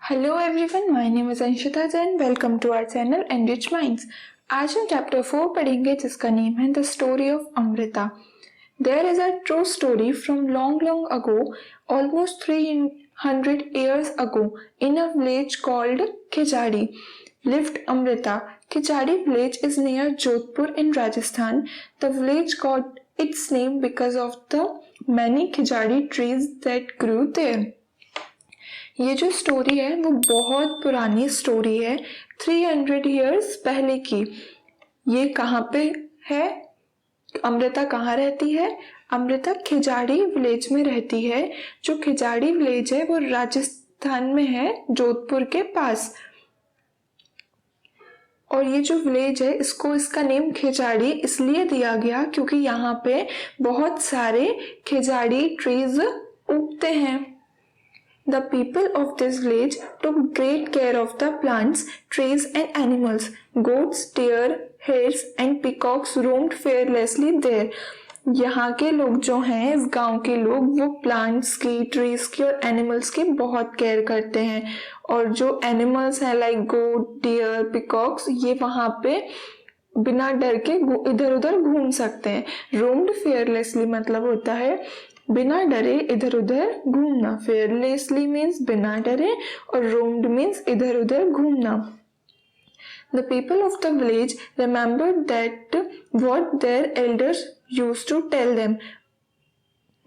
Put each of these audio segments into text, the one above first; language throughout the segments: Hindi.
Hello everyone, my name is Anshita Jain. Welcome to our channel enrich minds. आज हम चैप्टर 4 पढ़ेंगे जिसका नेम है the story of Amrita. There is a true story from long long ago, almost 300 years ago, in a village called Khijadi lived Amrita. Khijadi village is near Jodhpur in Rajasthan. The village got its name because of the many Khijadi trees that grew there. ये जो स्टोरी है वो बहुत पुरानी स्टोरी है, 300 years पहले की। ये कहाँ पे है? अमृता कहाँ रहती है? अमृता खिजाड़ी विलेज में रहती है। जो खिजाड़ी विलेज है वो राजस्थान में है, जोधपुर के पास। और ये जो विलेज है इसको इसका नेम खिजाड़ी इसलिए दिया गया क्योंकि यहाँ पे बहुत सारे खिजाड़ी ट्रीज उगते हैं। The people of this village took great care of the plants, trees and animals. Goats, deer, hares and peacocks roamed fearlessly there. यहाँ के लोग जो हैं, इस गांव के लोग, वो प्लांट्स की, ट्रीज की और एनिमल्स की बहुत केयर करते हैं। और जो एनिमल्स हैं लाइक गोट, डियर, पिकॉक्स, ये वहाँ पे बिना डर के इधर उधर घूम सकते हैं। रोम्ड फेयरलेसली मतलब होता है बिना डरे इधर उधर घूमना। फेयरलेसली मीन्स बिना डरे और रोम्ड मीन्स इधर उधर घूमना। The people of the village remembered that what their elders used to tell them.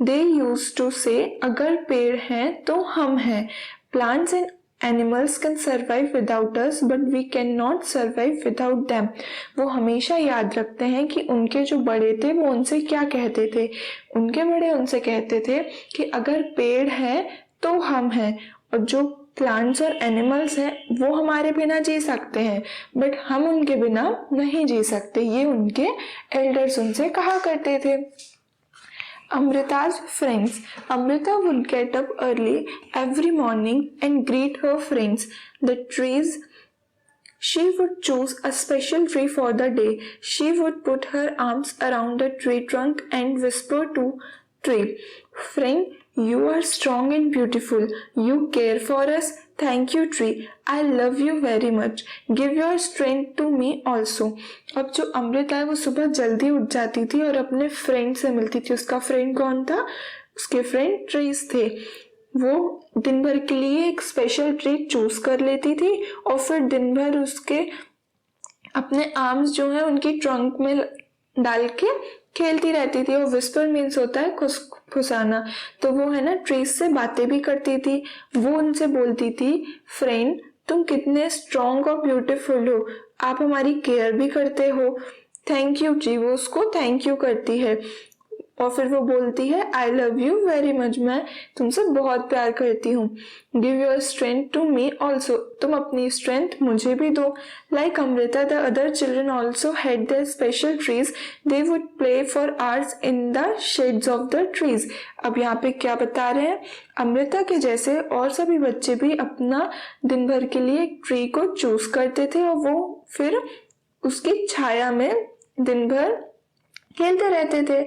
They used to say, अगर पेड़ हैं तो हम हैं। Plants and Animals can survive without us, but we cannot survive without them. वो हमेशा याद रखते हैं कि उनके जो बड़े थे वो उनसे क्या कहते थे। उनके बड़े उनसे कहते थे कि अगर पेड़ है तो हम हैं, और जो प्लांट्स और एनिमल्स हैं वो हमारे बिना जी सकते हैं, बट हम उनके बिना नहीं जी सकते। ये उनके एल्डर्स उनसे कहा करते थे। Amrita's friends. Amrita would get up early every morning and greet her friends. The trees. She would choose a special tree for the day. She would put her arms around the tree trunk and whisper to tree, "Friend, you are strong and beautiful. You care for us. Thank you, tree. I love you very much. Give your strength to me also." अब जो अमृता है वो सुबह जल्दी उठ जाती थी और अपने फ्रेंड से मिलती थी। उसका फ्रेंड कौन था? उसके फ्रेंड ट्रीज थे। वो दिन भर के लिए एक स्पेशल ट्री चूज कर लेती थी और फिर दिन भर उसके अपने आर्म्स जो है उनकी ट्रंक में डाल के खेलती रहती थी। और विस्पर मीन्स होता है फुसाना। तो वो है ना ट्रीज से बातें भी करती थी। वो उनसे बोलती थी, फ्रेंड तुम कितने स्ट्रॉन्ग और ब्यूटीफुल हो, आप हमारी केयर भी करते हो। थैंक यू जी, वो उसको थैंक यू करती है। और फिर वो बोलती है, I love you very much, मैं तुमसे बहुत प्यार करती हूँ। Give your strength to me also, तुम अपनी स्ट्रेंथ मुझे भी दो। Like Amrita the other children also had their special trees, they would play for hours in the shades of the trees. अब यहाँ पे क्या बता रहे हैं? अमृता के जैसे और सभी बच्चे भी अपना दिन भर के लिए एक ट्री को चूज करते थे और वो फिर उसकी छाया में दिन भर खेलते रहते थे।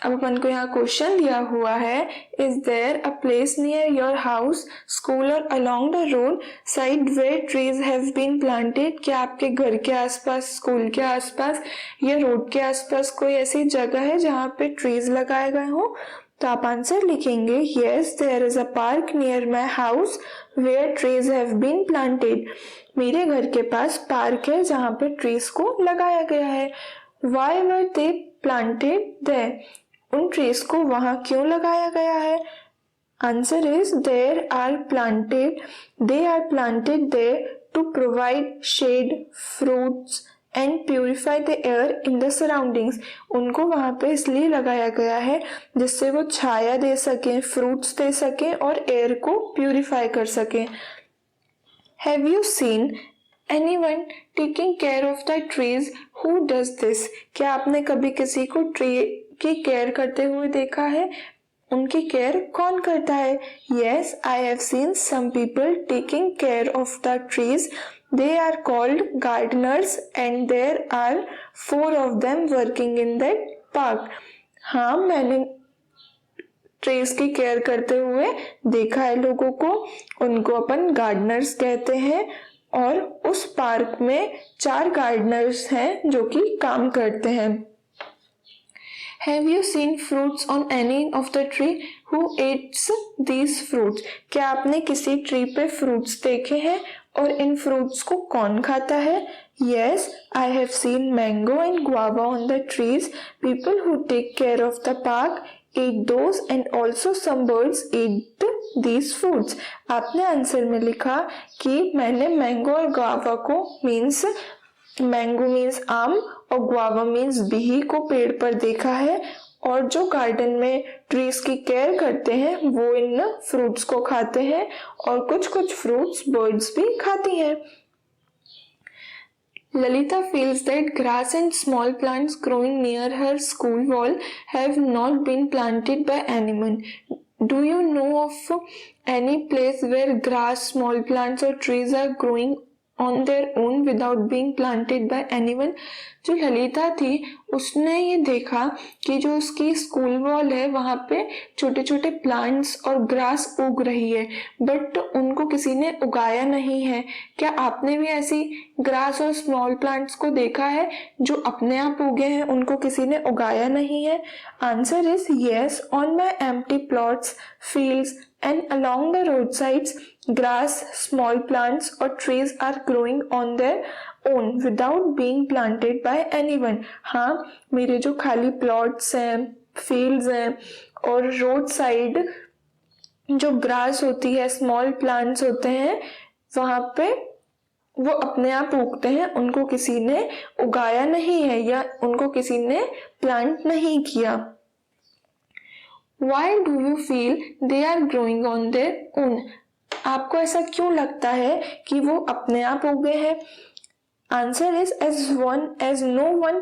अब अपन को यहाँ क्वेश्चन दिया हुआ है, is there a place near your house, school और along the road side where trees have been planted? क्या आपके घर के आसपास, स्कूल के आसपास या रोड के आसपास कोई ऐसी जगह है जहाँ पे ट्रीज लगाए गए हो? तो आप आंसर लिखेंगे, yes there is a park near my house where trees have been planted. मेरे घर के पास पार्क है जहाँ पे ट्रीज को लगाया गया है। Why were they planted there? उन ट्रीज को वहां क्यों लगाया गया है? Answer is they are planted there to provide shade, fruits and purify the air in the surroundings. उनको वहां पे इसलिए लगाया गया है जिससे वो छाया दे सकें, फ्रूट्स दे सकें और एयर को प्यूरिफाई कर सकें। Have you seen anyone taking care of the trees? Who does this? क्या आपने कभी किसी को ट्री की केयर करते हुए देखा है? उनकी केयर कौन करता है? Yes, I have seen some people taking care of the trees. They are called gardeners and there are 4 of them working in that park. हाँ, मैंने ट्रीज की केयर करते हुए देखा है लोगों को, उनको अपन गार्डनर्स कहते हैं। और उस पार्क में 4 गार्डनर्स हैं जो कि काम करते हैं। Have you seen fruits on any of the tree? Who eats these fruits? क्या आपने किसी ट्री पे फ्रूट्स देखे हैं और इन फ्रूट्स को कौन खाता है? Yes, I have seen mango and guava on the trees. People who take care of the park eat those and also some birds eat these fruits. आपने आंसर में लिखा कि मैंने मैंगो और गुआवा को मैंगो मीन्स आम और गुआवा मीन्स बिही को पेड़ पर देखा है, और जो गार्डन में ट्रीज की केयर करते हैं वो इन फ्रूट्स को खाते हैं और कुछ कुछ फ्रूट्स बर्ड्स भी खाती हैं। Lalita feels that grass and small plants growing near her school wall have not been planted by anyone. Do you know of any place where grass, small plants or trees are growing on their own without being planted by anyone? जो ललिता थी उसने ये देखा कि जो उसकी स्कूल वॉल है वहाँ पे छोटे छोटे प्लांट्स और ग्रास उग रही है, बट उनको किसी ने उगाया नहीं है। क्या आपने भी ऐसी ग्रास और स्मॉल प्लांट्स को देखा है जो अपने आप उगे हैं, उनको किसी ने उगाया नहीं है? Answer is yes, on my empty plots, fields and along the roadsides, grass, small plants or trees are growing on their own without being planted by anyone. हाँ, मेरे जो खाली प्लॉट्स हैं, फील्ड्स हैं और रोड साइड जो ग्रास होती है, स्मॉल प्लांट्स होते हैं, वहाँ पे वो अपने आप उगते हैं, उनको किसी ने उगाया नहीं है या उनको किसी ने प्लांट नहीं किया। Why do you feel they are growing on their own? आपको ऐसा क्यों लगता है कि वो अपने आप उगे हैं? Answer is as no one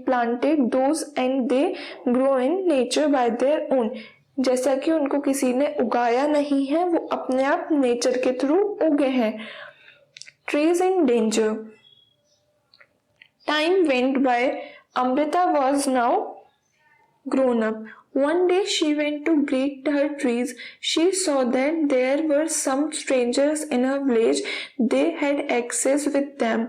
planted those and they grow in nature by their own. जैसा कि उनको किसी ने उगाया नहीं है, वो अपने आप नेचर के थ्रू उगे हैं। Trees in danger. Time went by. Amrita was now grown up. One day she went to greet her trees. She saw that there were some strangers in her village. They had axes with them.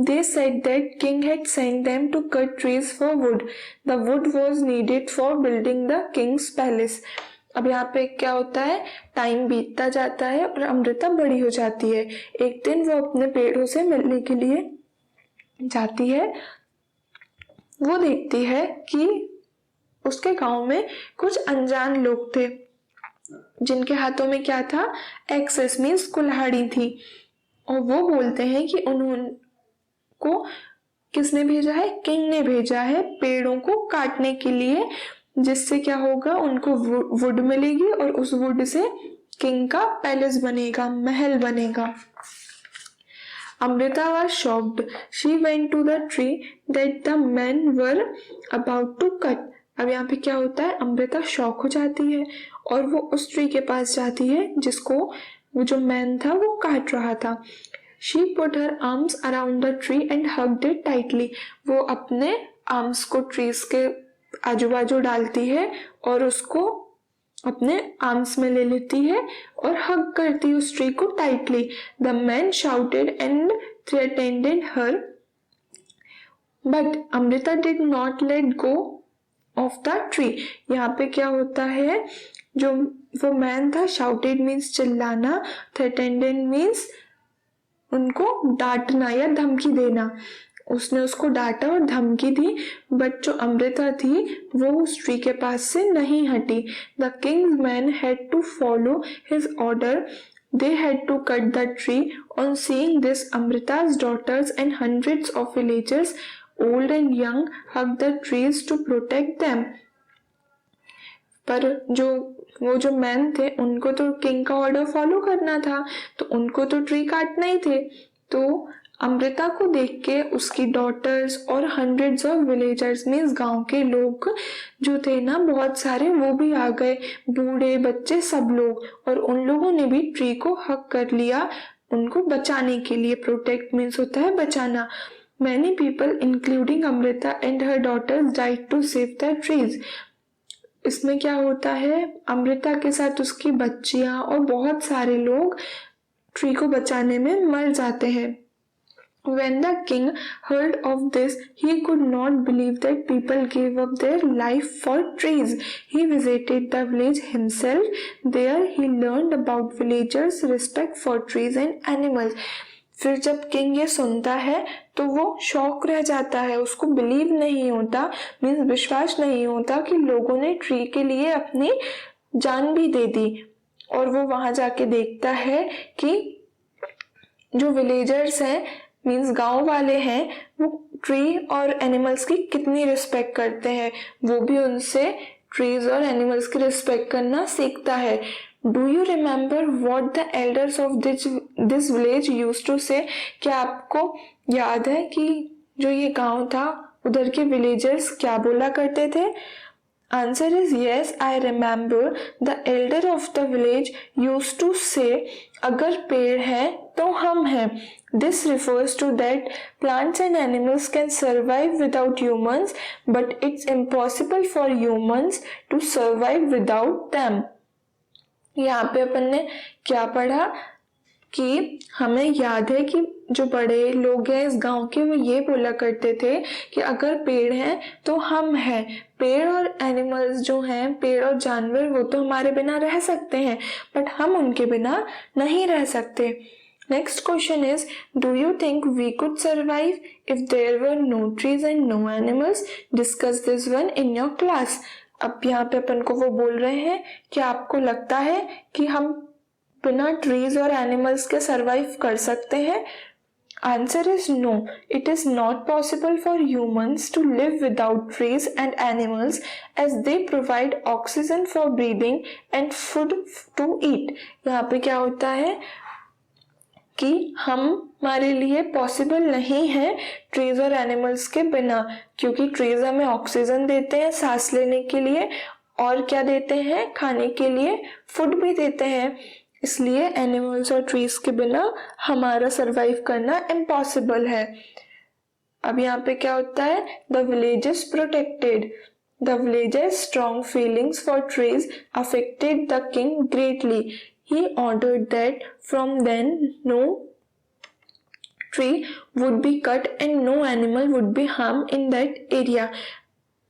They said that king had sent them to cut trees for wood. The wood was needed for building the king's palace. अब यहाँ पे क्या होता है, टाइम बीतता जाता है और अमृता बड़ी हो जाती है। एक दिन वो अपने पेड़ों से मिलने के लिए जाती है। वो देखती है कि उसके गांव में कुछ अनजान लोग थे जिनके हाथों में क्या था, एक्सेस मीन्स कुल्हाड़ी थी, और वो बोलते हैं कि उनको किसने भेजा है, किंग ने भेजा है पेड़ों को काटने के लिए, जिससे क्या होगा, उनको वुड मिलेगी और उस वुड से किंग का पैलेस बनेगा, महल बनेगा। Amrita was shocked. She went to the tree that the men were about to cut. अब यहाँ पे क्या होता है, अमृता शॉक हो जाती है और वो उस ट्री के पास जाती है जिसको वो जो मैन था वो काट रहा था। She put her arms around the tree and hugged it tightly. वो अपने आर्म्स को ट्रीज के आजू बाजू डालती है और उसको अपने आर्म्स में ले लेती है और हग करती है उस ट्री को tightly. The man shouted and threatened her, but Amrita did not let go of the tree. यहाँ पे क्या होता है, जो वो मैन था, शाउटेड मीन्स चिल्लाना, थ्रेटेंडेड मीन्स उनको डांटना या धमकी देना। उसने उसको डांटा और धमकी दी, बट जो अमृता थी वो उस ट्री के पास से नहीं हटी। The king's man had to follow his order. They had to cut the tree. On seeing this, Amrita's daughters and hundreds of villagers, old and young, hugged the trees to protect them. पर वो जो मैन थे उनको तो किंग का ऑर्डर फॉलो करना था, तो उनको तो ट्री काटना ही थे। तो अमृता को देख के उसकी डॉटर्स और हंड्रेड्स ऑफ विलेजर्स मीन्स गांव के लोग जो थे ना, बहुत सारे, वो भी आ गए, बूढ़े बच्चे सब लोग, और उन लोगों ने भी ट्री को हक कर लिया उनको बचाने के लिए। प्रोटेक्ट मीन्स होता है बचाना। Many people including Amrita and her daughters died to save the trees. इसमें क्या होता है, अमृता के साथ उसकी बच्चियां और बहुत सारे लोग ट्री को बचाने में मर जाते हैं। When the king heard of this, he could not believe that people gave up their life for trees. He visited the village himself. There he learned about villagers' respect for trees and animals. फिर जब किंग ये सुनता है तो वो शॉक रह जाता है, उसको बिलीव नहीं होता, मीन्स विश्वास नहीं होता कि लोगों ने ट्री के लिए अपनी जान भी दे दी। और वो वहां जाके देखता है कि जो विलेजर्स हैं, मीन्स गांव वाले हैं, वो ट्री और एनिमल्स की कितनी रिस्पेक्ट करते हैं। वो भी उनसे ट्रीज और एनिमल्स की रिस्पेक्ट करना सीखता है। Do you remember what the elders of this village used to say? क्या आपको याद है कि जो ये गांव था उधर के विलेजर्स क्या बोला करते थे? Answer is yes, I remember. The elder of the village used to say, अगर पेड़ है तो हम हैं. This refers to that plants and animals can survive without humans, but it's impossible for humans to survive without them. यहाँ पे अपन ने क्या पढ़ा कि हमें याद है कि जो बड़े लोग हैं इस गांव के, वो ये बोला करते थे कि अगर पेड़ हैं तो हम हैं। पेड़ और एनिमल्स जो हैं, पेड़ और जानवर, वो तो हमारे बिना रह सकते हैं, बट हम उनके बिना नहीं रह सकते। Next question is, do you think we could survive if there were no trees and no animals? Discuss this one in your class. अब यहाँ पे अपन को वो बोल रहे हैं कि आपको लगता है कि हम बिना ट्रीज और एनिमल्स के सर्वाइव कर सकते हैं? Answer is no. It is not possible for humans to live without trees and animals as they provide oxygen for breathing and food to eat. यहाँ पे क्या होता है कि हमारे लिए पॉसिबल नहीं है ट्रीज और एनिमल्स के बिना, क्योंकि ट्रीज हमें ऑक्सीजन देते हैं सांस लेने के लिए, और क्या देते हैं, खाने के लिए फूड भी देते हैं। इसलिए एनिमल्स और ट्रीज के बिना हमारा सरवाइव करना इम्पॉसिबल है। अब यहाँ पे क्या होता है, the village is protected. The villagers strong feelings for trees affected the king greatly. He ordered that from then no tree would be cut and no animal would be harm in that area.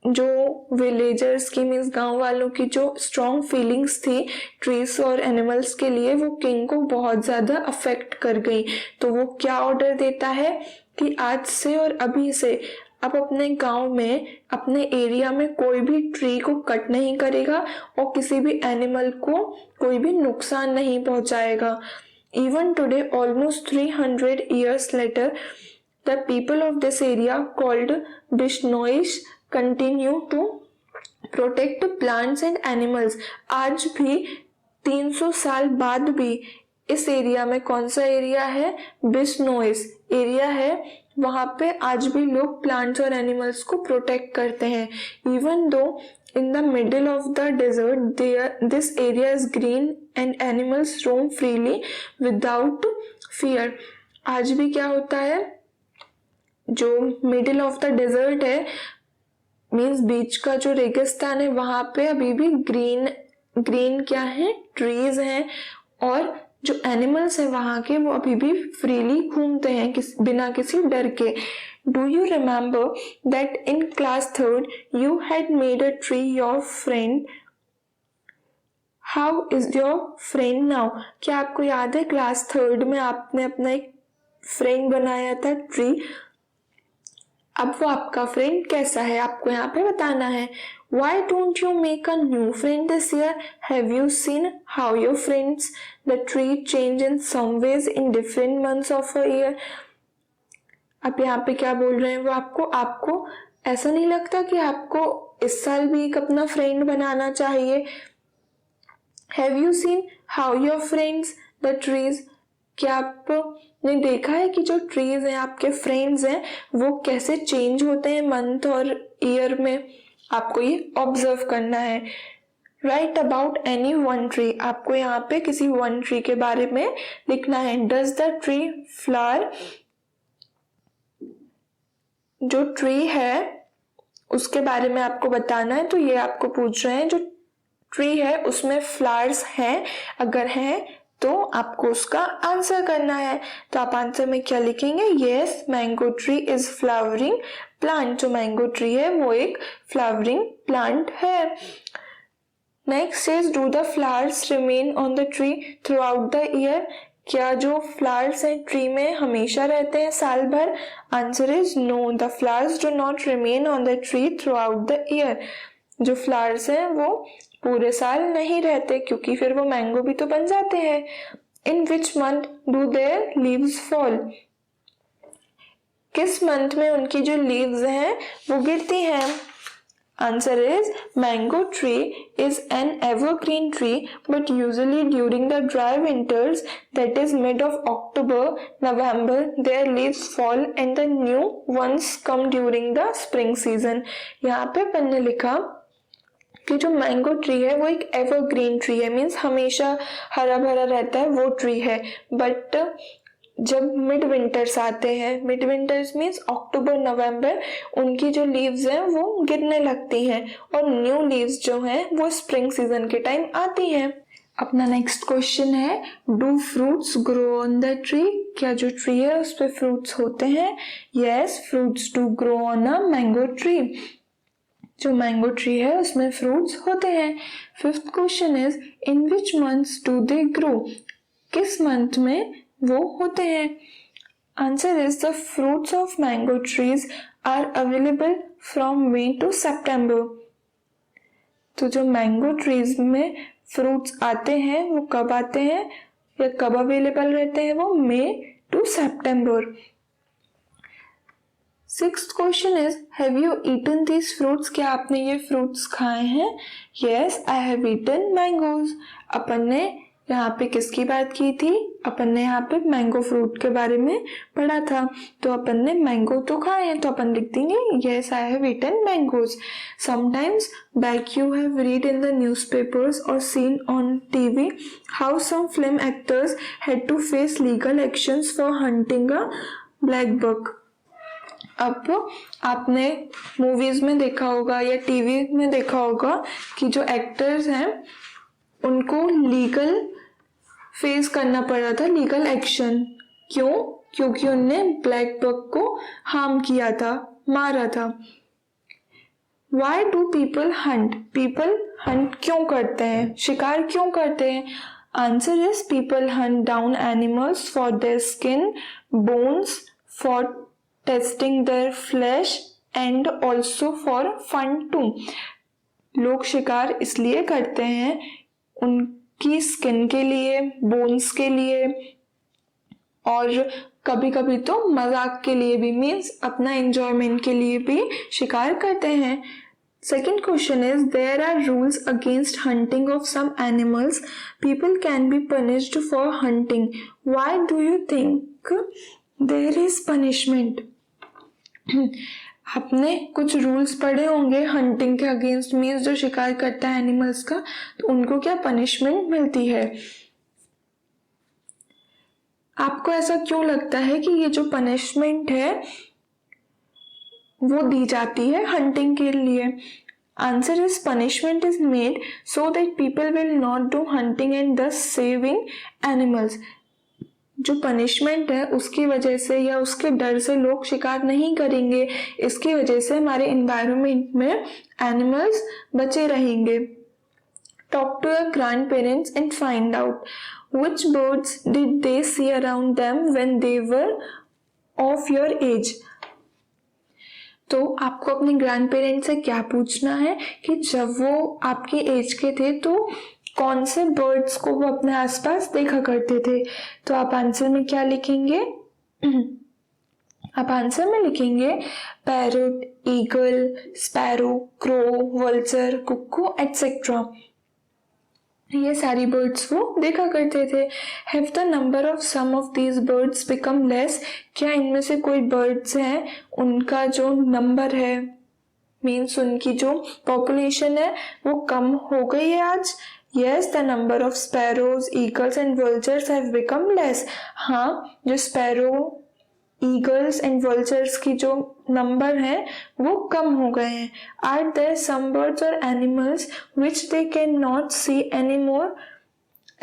जो विलेजर्स की, मीन्स गांव वालों की जो स्ट्रॉन्ग फीलिंग्स थी ट्रीज और एनिमल्स के लिए, वो किंग को बहुत ज़्यादा अफेक्ट कर गई। तो वो क्या ऑर्डर देता है कि आज से और अभी से अब अपने गांव में, अपने एरिया में कोई भी ट्री को कट नहीं करेगा और किसी भी एनिमल को कोई भी नुकसान नहीं पहुंचाएगा। Even today, almost 300 years later, the people of this area called Bishnois continue to protect plants and animals. आज भी 300 साल बाद भी इस एरिया में, कौन सा एरिया है, बिश्नोइस एरिया है, वहां पे आज भी लोग प्लांट्स और एनिमल्स को प्रोटेक्ट करते हैं। Even though in the middle of the desert this area is green and animals roam freely without fear. आज भी क्या होता है, जो मिडिल ऑफ द डेजर्ट है, मीन्स बीच का जो रेगिस्तान है, वहां पे अभी भी ग्रीन क्या है, ट्रीज हैं, और जो एनिमल्स हैं वहां के, वो अभी भी फ्रीली घूमते हैं बिना किसी डर के। Do you remember that in class 3rd you had made a tree your friend? How is your friend now? क्या आपको याद है क्लास 3rd में आपने अपना एक फ्रेंड बनाया था ट्री? अब वो आपका फ्रेंड कैसा है, आपको यहाँ पे बताना है। Why don't you make a new friend this year? Have you seen how your friends the tree change in some ways in different months of a year? अब यहाँ पे क्या बोल रहे हैं वो आपको ऐसा नहीं लगता कि आपको इस साल भी एक अपना फ्रेंड बनाना चाहिए? Have you seen how your friends the trees? क्या आपने देखा है कि जो ट्रीज हैं, आपके फ्रेंड्स हैं, वो कैसे चेंज होते हैं मंथ और ईयर में? आपको ये ऑब्जर्व करना है। Right about any one tree. आपको यहाँ पे किसी वन ट्री के बारे में लिखना है। Does the tree flower? जो ट्री है उसके बारे में आपको बताना है। तो ये आपको पूछ रहे हैं जो ट्री है उसमें फ्लावर्स हैं, अगर हैं तो आपको उसका आंसर करना है। तो आप आंसर में क्या लिखेंगे? Yes, mango tree is flowering plant. जो मैंगो ट्री है वो एक फ्लावरिंग प्लांट है। Next is, do the flowers remain on the tree throughout the year? क्या जो फ्लावर्स हैं ट्री में हमेशा रहते हैं साल भर? Answer is no, the flowers do not remain on the tree throughout the year. जो फ्लावर्स हैं वो पूरे साल नहीं रहते, क्योंकि फिर वो मैंगो भी तो बन जाते हैं। In which month do their leaves fall? किस मंथ में उनकी जो लीव्स हैं वो गिरती हैं? Answer is, mango tree is an evergreen tree but usually during the dry winters, that is mid of October November, their leaves fall and the new ones come during the spring season. यहाँ पे अपन ने लिखा कि जो मैंगो ट्री है वो एक एवरग्रीन ट्री है, मीन्स हमेशा हरा भरा रहता है, वो ट्री है। बट जब मिड विंटर्स आते हैं, मिड विंटर्स मीन्स अक्टूबर नवंबर, उनकी जो लीव्स हैं वो गिरने लगती हैं और न्यू लीव्स जो हैं वो स्प्रिंग सीजन के टाइम आती हैं। अपना नेक्स्ट क्वेश्चन है, do fruits grow on the tree? क्या जो ट्री है उस पे फ्रूट्स होते हैं? Yes, fruits do grow on a mango tree. जो मैंगो ट्री है उसमें फ्रूट्स होते हैं। Fifth question is, in which months do they grow? किस मंथ में वो होते हैं? Answer is, the fruits of mango trees are available from May to September. तो जो मैंगो ट्रीज में फ्रूट्स आते हैं वो कब आते हैं या कब अवेलेबल रहते हैं? वो May to September. Sixth question is, have you eaten these fruits? क्या आपने ये फ्रूट्स खाए हैं? Yes, I have eaten mangoes. अपन ने यहाँ पे किसकी बात की थी? अपन ने यहाँ पे मैंगो फ्रूट के बारे में पढ़ा था, तो अपन ने मैंगो तो खाए हैं, तो अपन लिख देंगे yes, I have eaten mangoes. Sometimes back you have read in the newspapers और seen on TV how some film actors had to face legal actions for hunting a black buck. अब आपने मूवीज में देखा होगा या टीवी में देखा होगा कि जो एक्टर्स हैं उनको लीगल फेस करना पड़ा था, लीगल एक्शन। क्यों? क्योंकि उनने ब्लैक बक को हार्म किया था, मारा था। Why do people hunt? People hunt क्यों करते हैं? शिकार क्यों करते हैं? Answer is, people hunt down animals for their skin, bones, for testing their flesh and also for fun too. लोग शिकार इसलिए करते हैं उनकी स्किन के लिए, बोन्स के लिए और कभी कभी तो मजाक के लिए भी, मीन्स अपना एंजॉयमेंट के लिए भी शिकार करते हैं। Second question is, there are rules against hunting of some animals. People can be punished for hunting. Why do you think there is punishment? आपने कुछ रूल्स पढ़े होंगे हंटिंग के अगेंस्ट, मीन्स जो शिकार करता है एनिमल्स का, तो उनको क्या पनिशमेंट मिलती है? आपको ऐसा क्यों लगता है कि ये जो पनिशमेंट है वो दी जाती है हंटिंग के लिए? Answer is, punishment is made so that people will not do hunting and thus saving animals. जो पनिशमेंट है उसकी वजह से या उसके डर से लोग शिकार नहीं करेंगे, इसकी वजह से हमारे एनवायरनमेंट में एनिमल्स बचे रहेंगे। Talk to your grandparents and find out which birds did they see around them when they were of your age. तो आपको अपने ग्रैंड पेरेंट्स से क्या पूछना है कि जब वो आपके एज के थे तो कौन से बर्ड्स को वो अपने आसपास देखा करते थे। तो आप आंसर में क्या लिखेंगे? आप आंसर में लिखेंगे parrot, eagle, sparrow, crow, vulture, cuckoo etcetera. ये सारी बर्ड्स वो देखा करते थे। Have the number of some of these birds become less? क्या इनमें से कोई बर्ड्स हैं उनका जो नंबर है, मीन्स उनकी जो पॉपुलेशन है वो कम हो गई है आज? Yes, the number of sparrows, eagles and vultures have become less. हाँ, जो स्पैरो ईगल्स एंड वल्चर्स की जो नंबर है वो कम हो गए हैं. आर देयर सम बर्ड्स और animals which they can not C any मोर?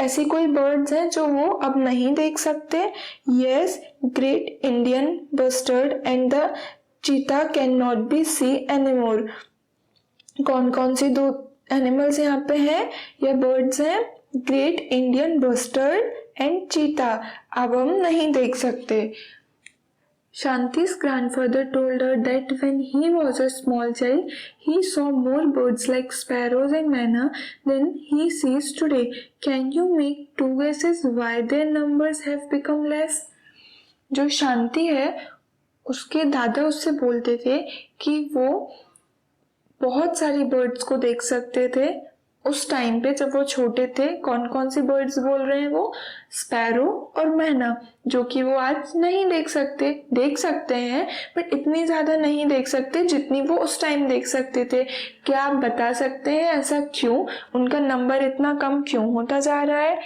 ऐसी कोई बर्ड्स हैं जो वो अब नहीं देख सकते? Yes, great Indian bustard and the cheetah can not be see any more. कौन कौन सी दो एनिमल्स यहाँ पे हैं या बर्ड्स हैं? ग्रेट इंडियन बस्टर्ड एंड चीता. अब हम नहीं देख सकते. Shanti's grandfather told her that when he was a small child, he saw more birds like sparrows and manna than he sees today. Can you make 2 guesses why their numbers have become less? जो शांति है उसके दादा उससे बोलते थे कि वो बहुत सारी बर्ड्स को देख सकते थे उस टाइम पे जब वो छोटे थे. कौन कौन सी बर्ड्स बोल रहे हैं वो? स्पैरो और मैना, जो कि वो आज नहीं देख सकते. देख सकते हैं बट इतनी ज़्यादा नहीं देख सकते जितनी वो उस टाइम देख सकते थे. क्या आप बता सकते हैं ऐसा क्यों? उनका नंबर इतना कम क्यों होता जा रहा है?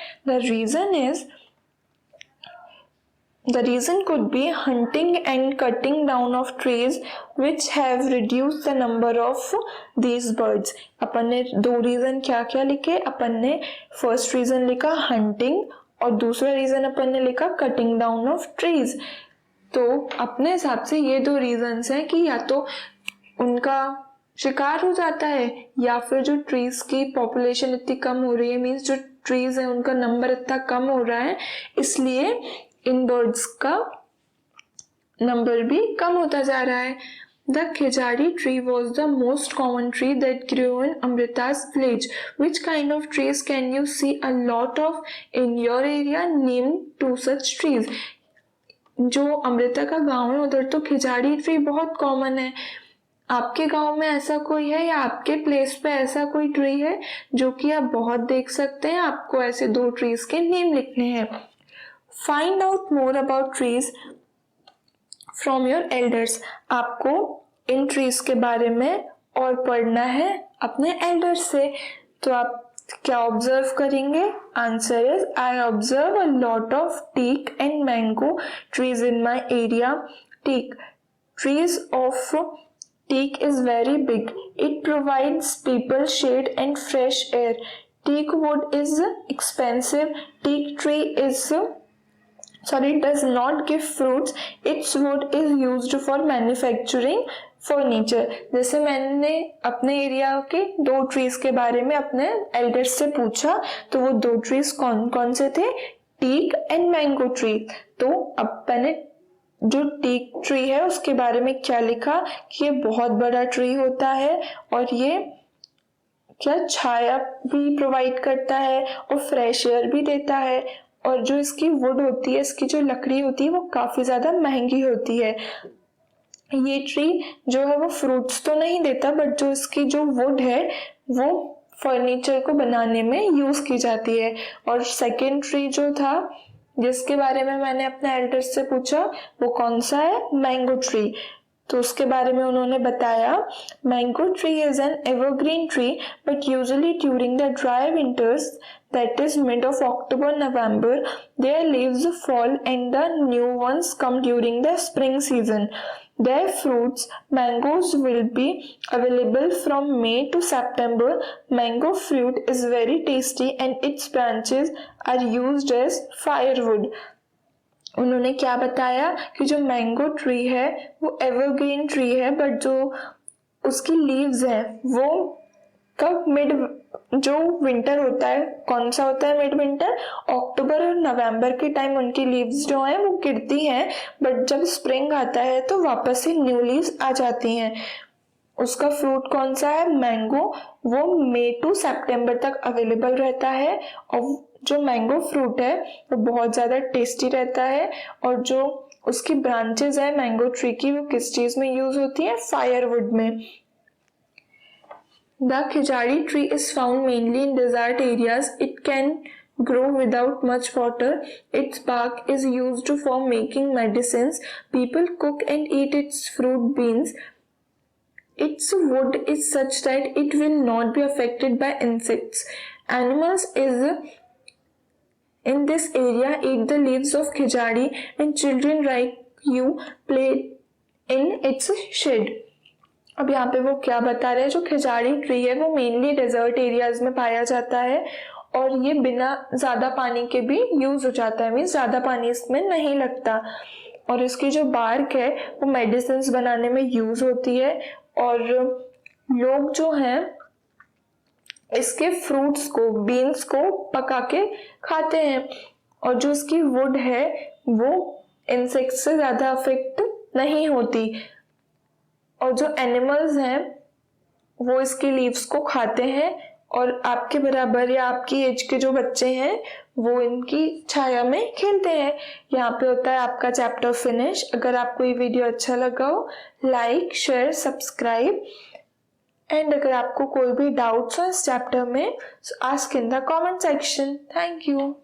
The reason could be hunting and cutting down of trees which have reduced the number of these birds. अपन ने 2 रीजन क्या क्या लिखे? अपन ने फर्स्ट रीजन लिखा hunting और दूसरा रीजन अपन ने लिखा cutting down of trees. तो अपने हिसाब से ये 2 रीजन्स हैं कि या तो उनका शिकार हो जाता है या फिर जो ट्रीज की पॉपुलेशन इतनी कम हो रही है, मीन्स जो ट्रीज है उनका नंबर इतना कम हो रहा है, इसलिए इन बर्ड्स का नंबर भी कम होता जा रहा है. The Khejari tree was the most common tree that grew in Amrita's village. Which kind of trees can you see a lot of in your area? Name 2 such trees. जो अमृता का गांव है उधर तो खिजाड़ी ट्री बहुत कॉमन है. आपके गांव में ऐसा कोई है या आपके प्लेस पे ऐसा कोई ट्री है जो कि आप बहुत देख सकते हैं? आपको ऐसे 2 ट्रीज के नेम लिखने हैं. Find out more about trees from your elders. आपको इन ट्रीज के बारे में और पढ़ना है अपने एल्डर्स से. तो आप क्या ऑब्जर्व करेंगे? Answer is I observe a lot of teak and mango trees in my area. Teak trees of teak is very big. It provides people shade and fresh air. Teak wood is expensive. Teak tree does not give fruits. Its wood is used for manufacturing furniture. जैसे मैंने अपने एरिया के 2 ट्रीज के बारे में अपने एल्डर्स से पूछा तो वो 2 ट्रीज कौन कौन से थे? Teak and mango tree. तो अब मैंने जो टीक ट्री है उसके बारे में क्या लिखा कि ये बहुत बड़ा ट्री होता है और ये क्या छाया भी प्रोवाइड करता है और फ्रेश एयर भी देता है, और जो इसकी वुड होती है, इसकी जो लकड़ी होती है वो काफ़ी ज़्यादा महंगी होती है. ये ट्री जो है वो फ्रूट्स तो नहीं देता बट जो इसकी जो वुड है वो फर्नीचर को बनाने में यूज़ की जाती है. और सेकेंड ट्री जो था जिसके बारे में मैंने अपने एल्डर्स से पूछा वो कौन सा है? Mango tree. तो उसके बारे में उन्होंने बताया mango tree is an evergreen tree but usually during the dry winters that is mid of October November their leaves fall and the new ones come during the spring season. Their fruits mangoes will be available from May to September. Mango fruit is very tasty and its branches are used as firewood. उन्होंने क्या बताया कि जो मैंगो ट्री है वो एवरग्रीन ट्री है बट जो उसकी लीव्स है वो कब मिड जो विंटर होता है, कौन सा होता है मिड विंटर? अक्टूबर और नवंबर के टाइम उनकी लीव्स जो हैं वो गिरती हैं बट जब स्प्रिंग आता है तो वापस से न्यू लीव्स आ जाती हैं. उसका फ्रूट कौन सा है? मैंगो. वो मई टू सितंबर तक अवेलेबल रहता है और जो मैंगो फ्रूट है वो बहुत ज़्यादा टेस्टी रहता है. और जो उसकी ब्रांचेस है मैंगो ट्री की वो किस चीज़ में यूज़ होती है? फायरवुड में. The Khejari tree is found mainly in desert areas. It can grow without much water. Its bark is used for making medicines. People cook and eat its fruit beans. Its wood is such that it will not be affected by insects. Animals in this area eat the leaves of khejari and children you play in its shade। अब यहाँ पे वो क्या बता रहे हैं, जो खिजाड़ी ट्री है वो मेनली डेजर्ट एरियाज में पाया जाता है और ये बिना ज़्यादा पानी के भी यूज़ हो जाता है, मीन्स ज़्यादा पानी इसमें नहीं लगता। और इसकी जो बार्क है वो मेडिसिन्स बनाने में यूज़ होती है और लोग जो हैं इसके फ्रूट्स को, बीन्स को पका के खाते हैं। और जो इसकी वुड है वो इंसेक्ट से ज़्यादा अफेक्ट नहीं होती और जो एनिमल्स हैं वो इसके लीव्स को खाते हैं और आपके बराबर या आपकी एज के जो बच्चे हैं वो इनकी छाया में खेलते हैं। यहाँ पे होता है आपका चैप्टर फिनिश। अगर आपको ये वीडियो अच्छा लगा हो, लाइक, शेयर, सब्सक्राइब एंड अगर आपको कोई भी डाउट्स हो इस चैप्टर में, ask in the comment section. Thank you.